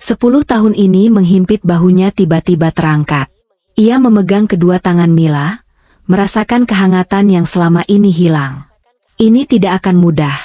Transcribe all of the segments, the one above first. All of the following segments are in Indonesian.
10 tahun ini menghimpit bahunya tiba-tiba terangkat. Ia memegang kedua tangan Mila, merasakan kehangatan yang selama ini hilang. Ini tidak akan mudah,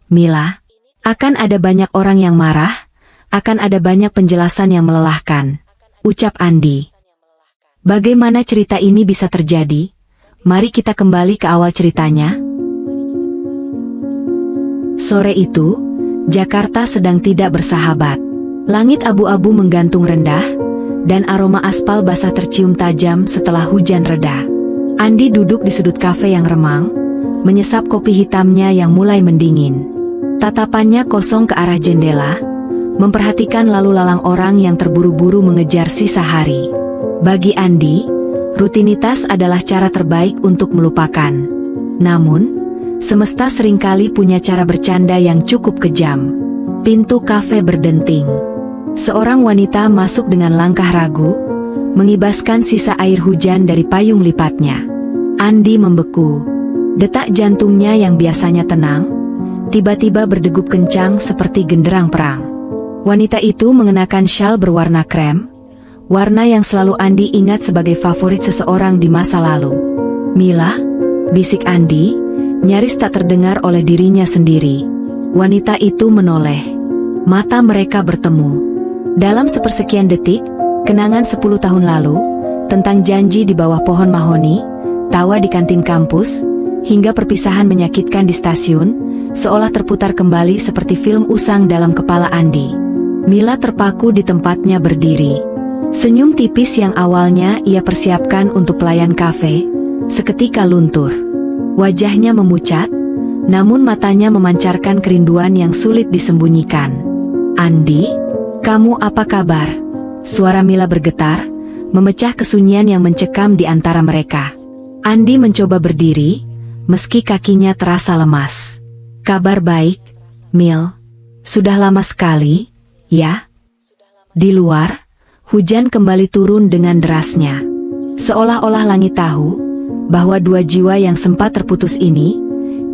Mila. Akan ada banyak orang yang marah, akan ada banyak penjelasan yang melelahkan, ucap Andi. Bagaimana cerita ini bisa terjadi? Mari kita kembali ke awal ceritanya. Sore itu, Jakarta sedang tidak bersahabat. Langit abu-abu menggantung rendah, dan aroma aspal basah tercium tajam setelah hujan reda. Andi duduk di sudut kafe yang remang, menyesap kopi hitamnya yang mulai mendingin. Tatapannya kosong ke arah jendela, memperhatikan lalu lalang orang yang terburu-buru mengejar sisa hari. Bagi Andi, rutinitas adalah cara terbaik untuk melupakan. Namun, semesta seringkali punya cara bercanda yang cukup kejam. Pintu kafe berdenting. Seorang wanita masuk dengan langkah ragu, mengibaskan sisa air hujan dari payung lipatnya. Andi membeku. Detak jantungnya yang biasanya tenang, tiba-tiba berdegup kencang seperti genderang perang. Wanita itu mengenakan syal berwarna krem, warna yang selalu Andi ingat sebagai favorit seseorang di masa lalu. Mila, bisik Andi, nyaris tak terdengar oleh dirinya sendiri. Wanita itu menoleh. Mata mereka bertemu. Dalam sepersekian detik, kenangan 10 tahun lalu, tentang janji di bawah pohon mahoni, tawa di kantin kampus, hingga perpisahan menyakitkan di stasiun, seolah terputar kembali seperti film usang dalam kepala Andi. Mila terpaku di tempatnya berdiri. Senyum tipis yang awalnya ia persiapkan untuk pelayan kafe, seketika luntur. Wajahnya memucat, namun matanya memancarkan kerinduan yang sulit disembunyikan. Andi, kamu apa kabar? Suara Mila bergetar, memecah kesunyian yang mencekam di antara mereka. Andi mencoba berdiri, meski kakinya terasa lemas. Kabar baik, Mil. Sudah lama sekali, ya? Di luar, hujan kembali turun dengan derasnya. Seolah-olah langit tahu bahwa dua jiwa yang sempat terputus ini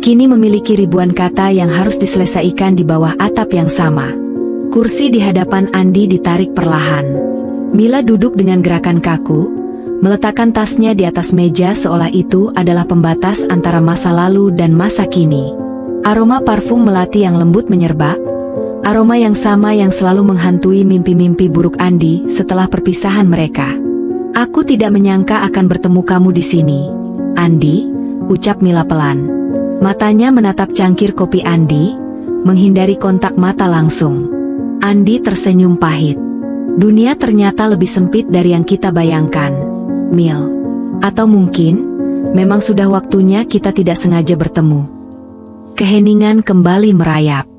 kini memiliki ribuan kata yang harus diselesaikan di bawah atap yang sama. Kursi di hadapan Andi ditarik perlahan. Mila duduk dengan gerakan kaku, meletakkan tasnya di atas meja seolah itu adalah pembatas antara masa lalu dan masa kini. Aroma parfum melati yang lembut menyerbak, aroma yang sama yang selalu menghantui mimpi-mimpi buruk Andi setelah perpisahan mereka. Aku tidak menyangka akan bertemu kamu di sini, Andi, ucap Mila pelan. Matanya menatap cangkir kopi Andi, menghindari kontak mata langsung. Andi tersenyum pahit. Dunia ternyata lebih sempit dari yang kita bayangkan, Mil. Atau mungkin, memang sudah waktunya kita tidak sengaja bertemu. Keheningan kembali merayap.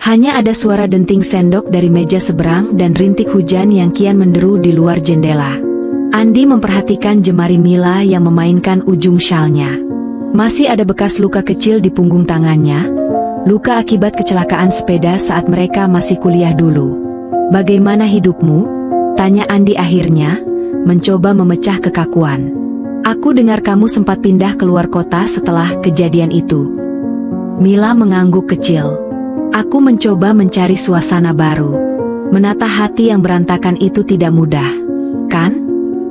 Hanya ada suara denting sendok dari meja seberang dan rintik hujan yang kian menderu di luar jendela. Andi memperhatikan jemari Mila yang memainkan ujung syalnya. Masih ada bekas luka kecil di punggung tangannya, luka akibat kecelakaan sepeda saat mereka masih kuliah dulu. Bagaimana hidupmu? Tanya Andi akhirnya, mencoba memecah kekakuan. Aku dengar kamu sempat pindah keluar kota setelah kejadian itu. Mila mengangguk kecil. Aku mencoba mencari suasana baru. Menata hati yang berantakan itu tidak mudah, kan?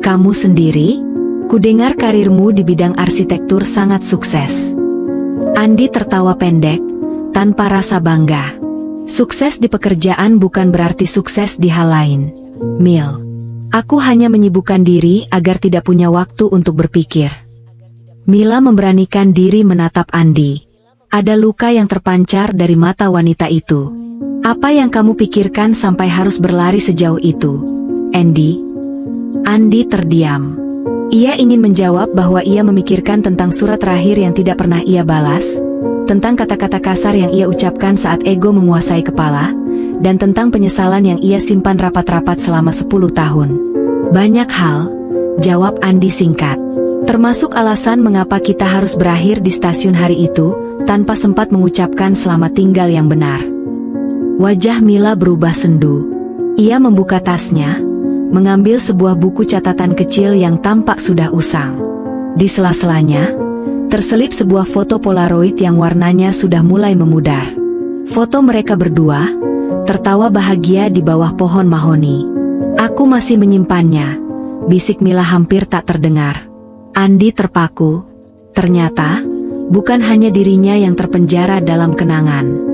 Kamu sendiri? Kudengar karirmu di bidang arsitektur sangat sukses. Andi tertawa pendek, tanpa rasa bangga. Sukses di pekerjaan bukan berarti sukses di hal lain, Mil. Aku hanya menyibukkan diri agar tidak punya waktu untuk berpikir. Mila memberanikan diri menatap Andi. Ada luka yang terpancar dari mata wanita itu. Apa yang kamu pikirkan sampai harus berlari sejauh itu, Andy? Andi terdiam. Ia ingin menjawab bahwa ia memikirkan tentang surat terakhir yang tidak pernah ia balas, tentang kata-kata kasar yang ia ucapkan saat ego menguasai kepala, dan tentang penyesalan yang ia simpan rapat-rapat selama 10 tahun. Banyak hal, jawab Andi singkat. Termasuk alasan mengapa kita harus berakhir di stasiun hari itu, tanpa sempat mengucapkan selamat tinggal yang benar. Wajah Mila berubah sendu. Ia membuka tasnya, mengambil sebuah buku catatan kecil yang tampak sudah usang. Di sela-selanya, terselip sebuah foto Polaroid yang warnanya sudah mulai memudar. Foto mereka berdua, tertawa bahagia di bawah pohon mahoni. Aku masih menyimpannya, bisik Mila hampir tak terdengar. Andi terpaku. Ternyata, bukan hanya dirinya yang terpenjara dalam kenangan.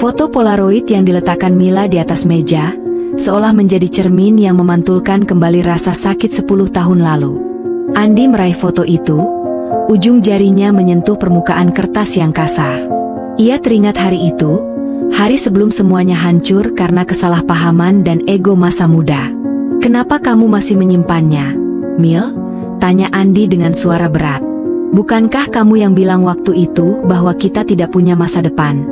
Foto Polaroid yang diletakkan Mila di atas meja, seolah menjadi cermin yang memantulkan kembali rasa sakit 10 tahun lalu. Andi meraih foto itu, ujung jarinya menyentuh permukaan kertas yang kasar. Ia teringat hari itu, hari sebelum semuanya hancur karena kesalahpahaman dan ego masa muda. "Kenapa kamu masih menyimpannya, Mil?" tanya Andi dengan suara berat. "Bukankah kamu yang bilang waktu itu bahwa kita tidak punya masa depan?"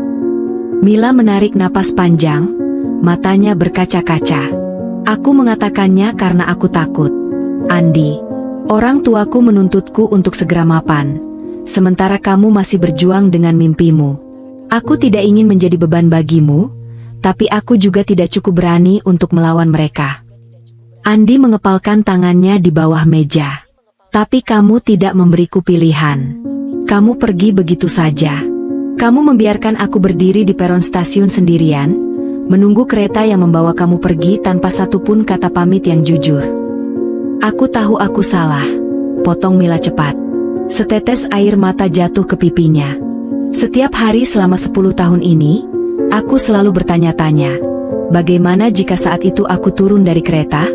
Mila menarik napas panjang, matanya berkaca-kaca. "Aku mengatakannya karena aku takut, Andi. Orang tuaku menuntutku untuk segera mapan, sementara kamu masih berjuang dengan mimpimu. Aku tidak ingin menjadi beban bagimu, tapi aku juga tidak cukup berani untuk melawan mereka." Andi mengepalkan tangannya di bawah meja. "Tapi kamu tidak memberiku pilihan. Kamu pergi begitu saja. Kamu membiarkan aku berdiri di peron stasiun sendirian, menunggu kereta yang membawa kamu pergi tanpa satupun kata pamit yang jujur." "Aku tahu aku salah," potong Mila cepat. Setetes air mata jatuh ke pipinya. "Setiap hari selama 10 tahun ini, aku selalu bertanya-tanya, bagaimana jika saat itu aku turun dari kereta?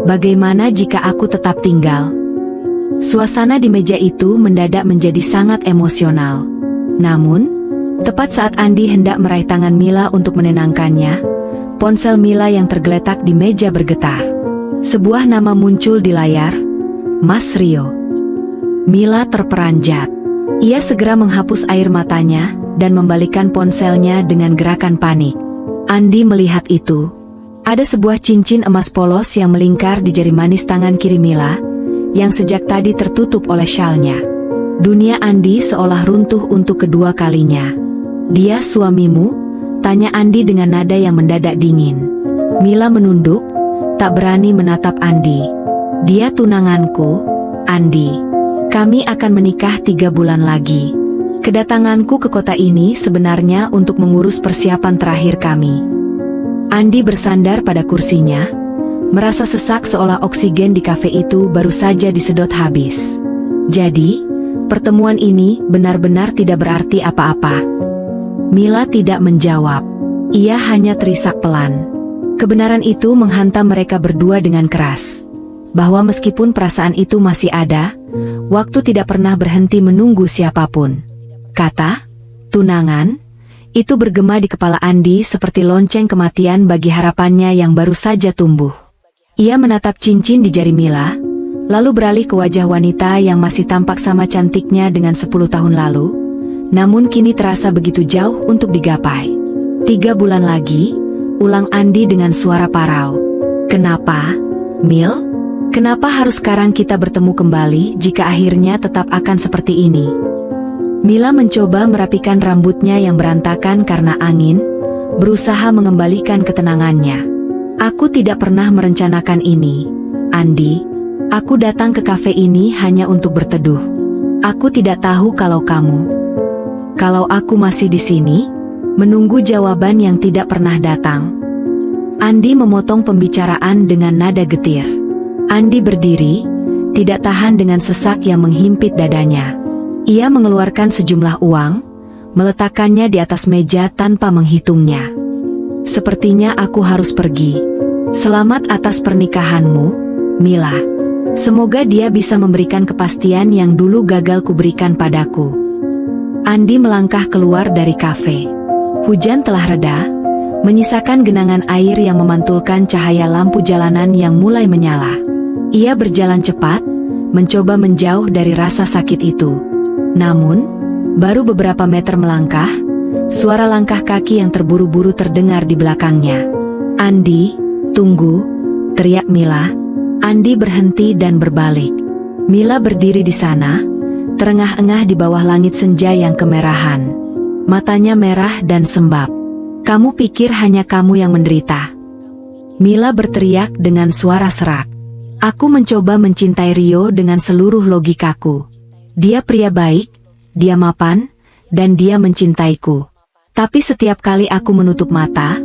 Bagaimana jika aku tetap tinggal?" Suasana di meja itu mendadak menjadi sangat emosional. Namun, tepat saat Andi hendak meraih tangan Mila untuk menenangkannya, ponsel Mila yang tergeletak di meja bergetar. Sebuah nama muncul di layar, "Mas Rio." Mila terperanjat. Ia segera menghapus air matanya dan membalikkan ponselnya dengan gerakan panik. Andi melihat itu. Ada sebuah cincin emas polos yang melingkar di jari manis tangan kiri Mila, yang sejak tadi tertutup oleh syalnya. Dunia Andi seolah runtuh untuk kedua kalinya. "Dia suamimu?" tanya Andi dengan nada yang mendadak dingin. Mila menunduk, tak berani menatap Andi. "Dia tunanganku, Andi. Kami akan menikah 3 bulan lagi. Kedatanganku ke kota ini sebenarnya untuk mengurus persiapan terakhir kami." Andi bersandar pada kursinya, merasa sesak seolah oksigen di kafe itu baru saja disedot habis. "Jadi, pertemuan ini benar-benar tidak berarti apa-apa?" Mila tidak menjawab. Ia hanya terisak pelan. Kebenaran itu menghantam mereka berdua dengan keras. Bahwa meskipun perasaan itu masih ada, waktu tidak pernah berhenti menunggu siapapun. Kata "tunangan" itu bergema di kepala Andi seperti lonceng kematian bagi harapannya yang baru saja tumbuh. Ia menatap cincin di jari Mila, lalu beralih ke wajah wanita yang masih tampak sama cantiknya dengan 10 tahun lalu, namun kini terasa begitu jauh untuk digapai. 3 bulan lagi, ulang Andi dengan suara parau. "Kenapa, Mil? Kenapa harus sekarang kita bertemu kembali jika akhirnya tetap akan seperti ini?" Mila mencoba merapikan rambutnya yang berantakan karena angin, berusaha mengembalikan ketenangannya. "Aku tidak pernah merencanakan ini, Andi. Aku datang ke kafe ini hanya untuk berteduh. Aku tidak tahu kalau aku masih di sini, menunggu jawaban yang tidak pernah datang." Andi memotong pembicaraan dengan nada getir. Andi berdiri, tidak tahan dengan sesak yang menghimpit dadanya. Ia mengeluarkan sejumlah uang, meletakkannya di atas meja tanpa menghitungnya. "Sepertinya aku harus pergi. Selamat atas pernikahanmu, Mila. Semoga dia bisa memberikan kepastian yang dulu gagal kuberikan padaku." Andi melangkah keluar dari kafe. Hujan telah reda, menyisakan genangan air yang memantulkan cahaya lampu jalanan yang mulai menyala. Ia berjalan cepat, mencoba menjauh dari rasa sakit itu. Namun, baru beberapa meter melangkah, suara langkah kaki yang terburu-buru terdengar di belakangnya. "Andi, tunggu!" teriak Mila. Andi berhenti dan berbalik. Mila berdiri di sana, terengah-engah di bawah langit senja yang kemerahan. Matanya merah dan sembab. "Kamu pikir hanya kamu yang menderita?" Mila berteriak dengan suara serak. "Aku mencoba mencintai Rio dengan seluruh logikaku. Dia pria baik, dia mapan, dan dia mencintaiku. Tapi setiap kali aku menutup mata,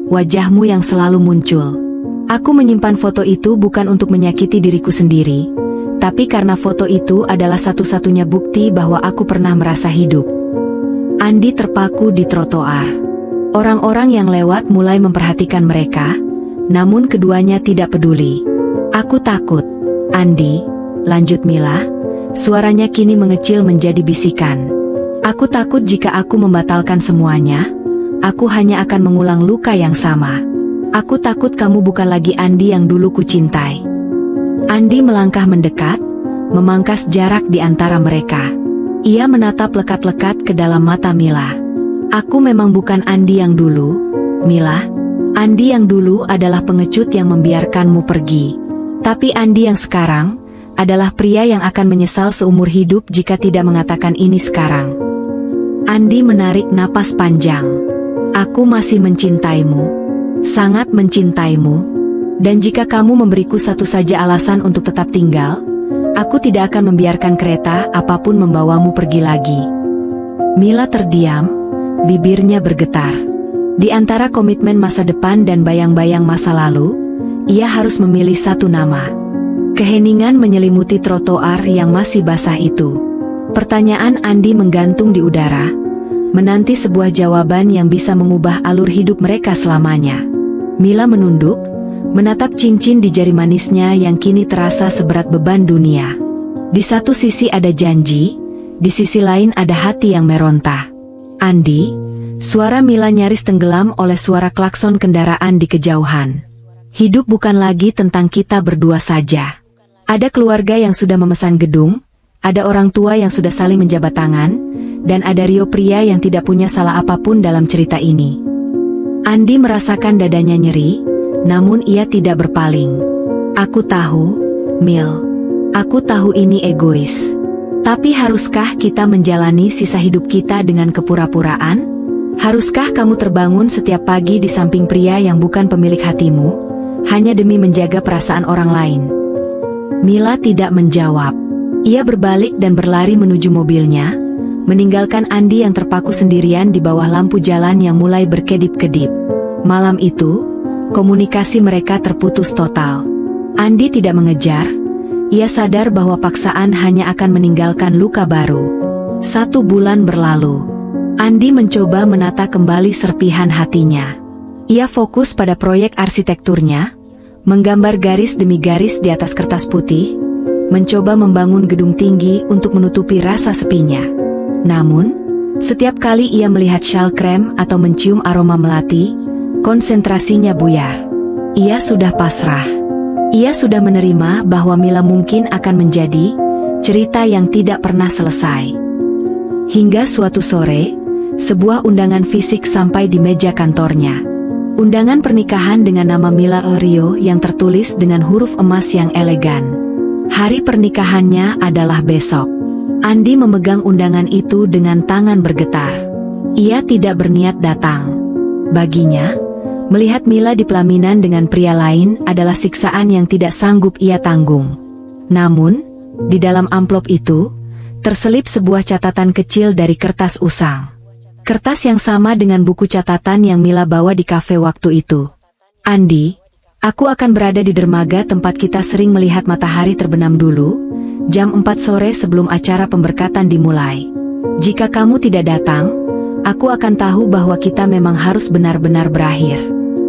wajahmu yang selalu muncul. Aku menyimpan foto itu bukan untuk menyakiti diriku sendiri, tapi karena foto itu adalah satu-satunya bukti bahwa aku pernah merasa hidup. Andi terpaku di trotoar. Orang-orang yang lewat mulai memperhatikan mereka, namun keduanya tidak peduli. Aku takut, Andi, lanjut Mila. Suaranya kini mengecil menjadi bisikan. Aku takut jika aku membatalkan semuanya, aku hanya akan mengulang luka yang sama. Aku takut kamu bukan lagi Andi yang dulu kucintai. Andi melangkah mendekat, memangkas jarak di antara mereka. Ia menatap lekat-lekat ke dalam mata Mila. Aku memang bukan Andi yang dulu, Mila. Andi yang dulu adalah pengecut yang membiarkanmu pergi. Tapi Andi yang sekarang adalah pria yang akan menyesal seumur hidup jika tidak mengatakan ini sekarang. Andi menarik napas panjang. Aku masih mencintaimu. Sangat mencintaimu. Dan jika kamu memberiku satu saja alasan untuk tetap tinggal, aku tidak akan membiarkan kereta apapun membawamu pergi lagi. Mila terdiam, bibirnya bergetar. Di antara komitmen masa depan dan bayang-bayang masa lalu, ia harus memilih satu nama. Keheningan menyelimuti trotoar yang masih basah itu. Pertanyaan Andi menggantung di udara, menanti sebuah jawaban yang bisa mengubah alur hidup mereka selamanya. Mila menunduk, menatap cincin di jari manisnya yang kini terasa seberat beban dunia. Di satu sisi ada janji, di sisi lain ada hati yang meronta. Andi, suara Mila nyaris tenggelam oleh suara klakson kendaraan di kejauhan. Hidup bukan lagi tentang kita berdua saja. Ada keluarga yang sudah memesan gedung, ada orang tua yang sudah saling menjabat tangan, dan ada Rio pria yang tidak punya salah apapun dalam cerita ini. Andi merasakan dadanya nyeri, namun ia tidak berpaling. Aku tahu, Mil. Aku tahu ini egois. Tapi haruskah kita menjalani sisa hidup kita dengan kepura-puraan? Haruskah kamu terbangun setiap pagi di samping pria yang bukan pemilik hatimu, hanya demi menjaga perasaan orang lain? Mila tidak menjawab. Ia berbalik dan berlari menuju mobilnya, meninggalkan Andi yang terpaku sendirian di bawah lampu jalan yang mulai berkedip-kedip. Malam itu, komunikasi mereka terputus total. Andi tidak mengejar, ia sadar bahwa paksaan hanya akan meninggalkan luka baru. 1 bulan berlalu. Andi mencoba menata kembali serpihan hatinya. Ia fokus pada proyek arsitekturnya, menggambar garis demi garis di atas kertas putih, mencoba membangun gedung tinggi untuk menutupi rasa sepinya. Namun, setiap kali ia melihat syal krem atau mencium aroma melati, konsentrasinya buyar. Ia sudah pasrah. Ia sudah menerima bahwa Mila mungkin akan menjadi cerita yang tidak pernah selesai. Hingga suatu sore, sebuah undangan fisik sampai di meja kantornya. Undangan pernikahan dengan nama Mila Rio yang tertulis dengan huruf emas yang elegan. Hari pernikahannya adalah besok. Andi memegang undangan itu dengan tangan bergetar. Ia tidak berniat datang. Baginya, melihat Mila di pelaminan dengan pria lain adalah siksaan yang tidak sanggup ia tanggung. Namun, di dalam amplop itu, terselip sebuah catatan kecil dari kertas usang. Kertas yang sama dengan buku catatan yang Mila bawa di kafe waktu itu. Andi, aku akan berada di dermaga tempat kita sering melihat matahari terbenam dulu, jam 4 sore sebelum acara pemberkatan dimulai. Jika kamu tidak datang, aku akan tahu bahwa kita memang harus benar-benar berakhir.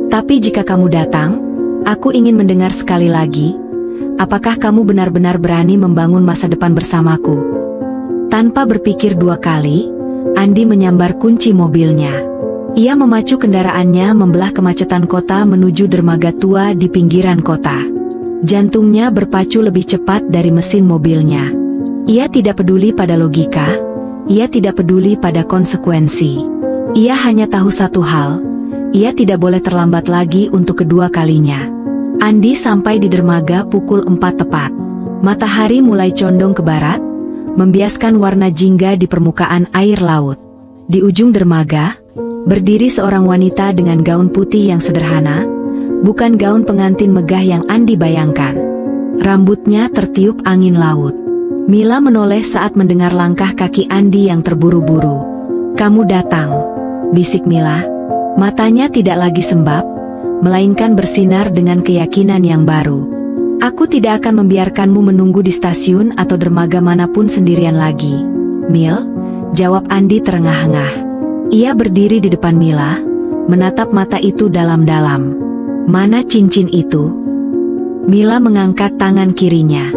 Tapi jika kamu datang, aku ingin mendengar sekali lagi, apakah kamu benar-benar berani membangun masa depan bersamaku? Tanpa berpikir 2 kali, Andi menyambar kunci mobilnya. Ia memacu kendaraannya membelah kemacetan kota menuju dermaga tua di pinggiran kota. Jantungnya berpacu lebih cepat dari mesin mobilnya. Ia tidak peduli pada logika, ia tidak peduli pada konsekuensi. Ia hanya tahu satu hal, ia tidak boleh terlambat lagi untuk kedua kalinya. Andi sampai di dermaga pukul 4 tepat. Matahari mulai condong ke barat, membiaskan warna jingga di permukaan air laut. Di ujung dermaga, berdiri seorang wanita dengan gaun putih yang sederhana, bukan gaun pengantin megah yang Andi bayangkan. Rambutnya tertiup angin laut. Mila menoleh saat mendengar langkah kaki Andi yang terburu-buru. "Kamu datang," bisik Mila. Matanya tidak lagi sembab, melainkan bersinar dengan keyakinan yang baru. Aku tidak akan membiarkanmu menunggu di stasiun atau dermaga manapun sendirian lagi, Mil, jawab Andi terengah-engah. Ia berdiri di depan Mila, menatap mata itu dalam-dalam. Mana cincin itu? Mila mengangkat tangan kirinya.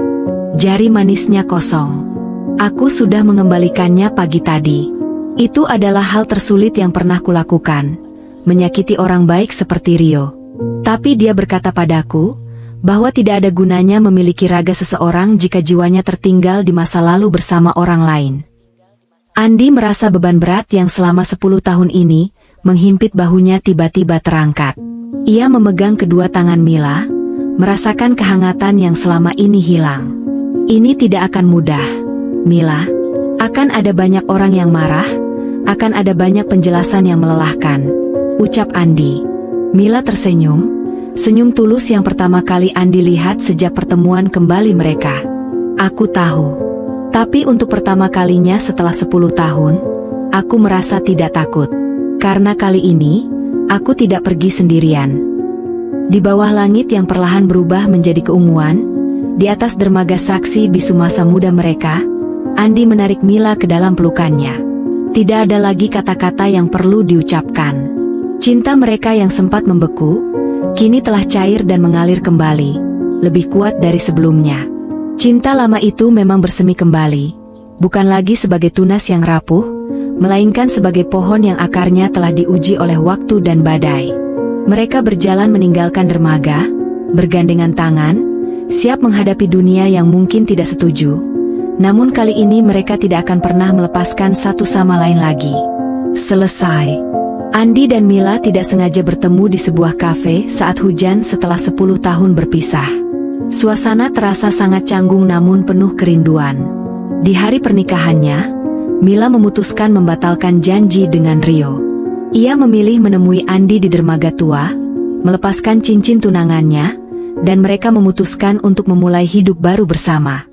Jari manisnya kosong. Aku sudah mengembalikannya pagi tadi. Itu adalah hal tersulit yang pernah kulakukan, menyakiti orang baik seperti Rio. Tapi dia berkata padaku, bahwa tidak ada gunanya memiliki raga seseorang jika jiwanya tertinggal di masa lalu bersama orang lain. Andi merasa beban berat yang selama 10 tahun ini, menghimpit bahunya tiba-tiba terangkat. Ia memegang kedua tangan Mila, merasakan kehangatan yang selama ini hilang. Ini tidak akan mudah, Mila. Akan ada banyak orang yang marah, akan ada banyak penjelasan yang melelahkan, ucap Andi. Mila tersenyum, senyum tulus yang pertama kali Andi lihat sejak pertemuan kembali mereka. Aku tahu. Tapi untuk pertama kalinya setelah 10 tahun, aku merasa tidak takut. Karena kali ini, aku tidak pergi sendirian. Di bawah langit yang perlahan berubah menjadi keunguan, di atas dermaga saksi bisu masa muda mereka, Andi menarik Mila ke dalam pelukannya. Tidak ada lagi kata-kata yang perlu diucapkan. Cinta mereka yang sempat membeku, kini telah cair dan mengalir kembali, lebih kuat dari sebelumnya. Cinta lama itu memang bersemi kembali, bukan lagi sebagai tunas yang rapuh, melainkan sebagai pohon yang akarnya telah diuji oleh waktu dan badai. Mereka berjalan meninggalkan dermaga, bergandengan tangan, siap menghadapi dunia yang mungkin tidak setuju. Namun kali ini mereka tidak akan pernah melepaskan satu sama lain lagi. Selesai. Andi dan Mila tidak sengaja bertemu di sebuah kafe saat hujan setelah 10 tahun berpisah. Suasana terasa sangat canggung namun penuh kerinduan. Di hari pernikahannya, Mila memutuskan membatalkan janji dengan Rio. Ia memilih menemui Andi di dermaga tua, melepaskan cincin tunangannya, dan mereka memutuskan untuk memulai hidup baru bersama.